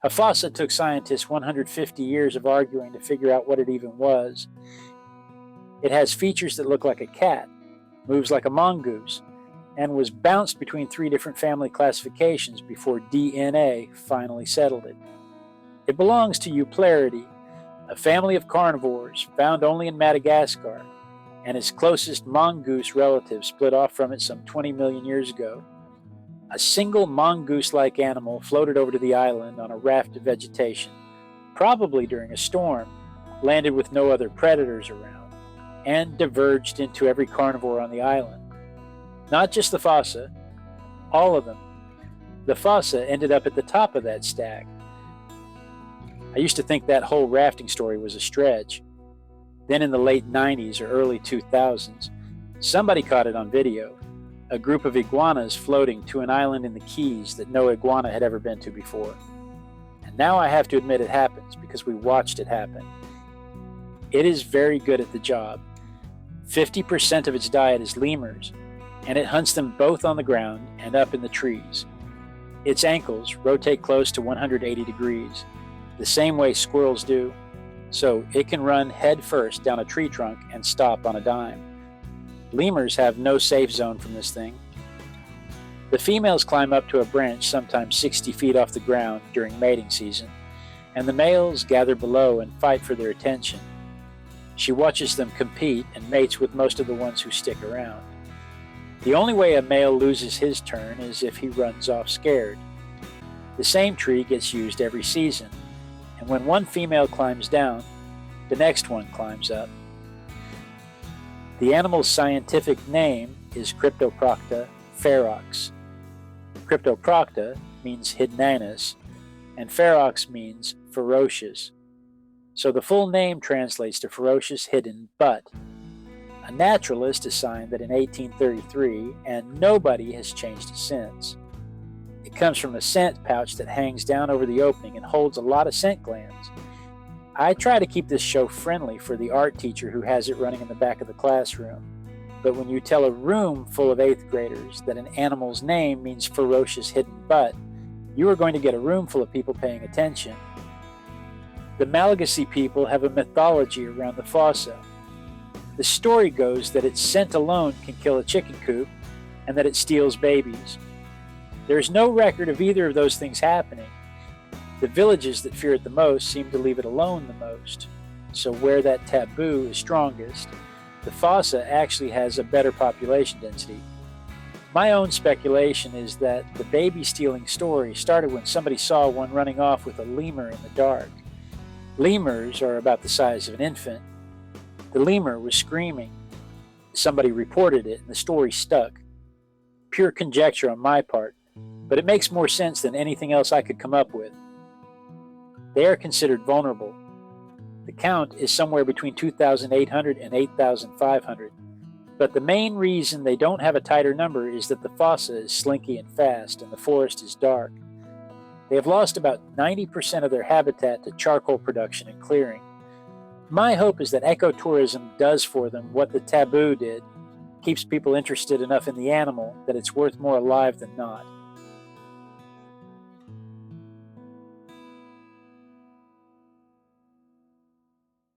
A fossa took scientists 150 years of arguing to figure out what it even was. It has features that look like a cat, moves like a mongoose, and was bounced between 3 different family classifications before DNA finally settled it. It belongs to Eupleridae, a family of carnivores found only in Madagascar, and its closest mongoose relative split off from it some 20 million years ago. A single mongoose-like animal floated over to the island on a raft of vegetation, probably during a storm, landed with no other predators around, and diverged into every carnivore on the island. Not just the fossa, all of them. The fossa ended up at the top of that stack. I used to think that whole rafting story was a stretch. Then in the late 90s or early 2000s, somebody caught it on video. A group of iguanas floating to an island in the Keys that no iguana had ever been to before. And now I have to admit it happens because we watched it happen. It is very good at the job. 50% of its diet is lemurs, and it hunts them both on the ground and up in the trees. Its ankles rotate close to 180 degrees, the same way squirrels do, so it can run head first down a tree trunk and stop on a dime. Lemurs have no safe zone from this thing. The females climb up to a branch sometimes 60 feet off the ground during mating season, and the males gather below and fight for their attention. She watches them compete and mates with most of the ones who stick around. The only way a male loses his turn is if he runs off scared. The same tree gets used every season, and when one female climbs down, the next one climbs up. The animal's scientific name is Cryptoprocta ferox. Cryptoprocta means hydnanus, and ferox means ferocious. So the full name translates to ferocious, hidden, but. A naturalist assigned that in 1833, and nobody has changed it since. It comes from a scent pouch that hangs down over the opening and holds a lot of scent glands. I try to keep this show friendly for the art teacher who has it running in the back of the classroom. But when you tell a room full of 8th graders that an animal's name means ferocious hidden butt, you are going to get a room full of people paying attention. The Malagasy people have a mythology around the fossa. The story goes that its scent alone can kill a chicken coop and that it steals babies. There is no record of either of those things happening. The villages that fear it the most seem to leave it alone the most. So where that taboo is strongest, the fossa actually has a better population density. My own speculation is that the baby stealing story started when somebody saw one running off with a lemur in the dark. Lemurs are about the size of an infant. The lemur was screaming. Somebody reported it and the story stuck. Pure conjecture on my part, but it makes more sense than anything else I could come up with. They are considered vulnerable. The count is somewhere between 2,800 and 8,500, but the main reason they don't have a tighter number is that the fossa is slinky and fast and the forest is dark. They have lost about 90% of their habitat to charcoal production and clearing. My hope is that ecotourism does for them what the taboo did, keeps people interested enough in the animal that it's worth more alive than not.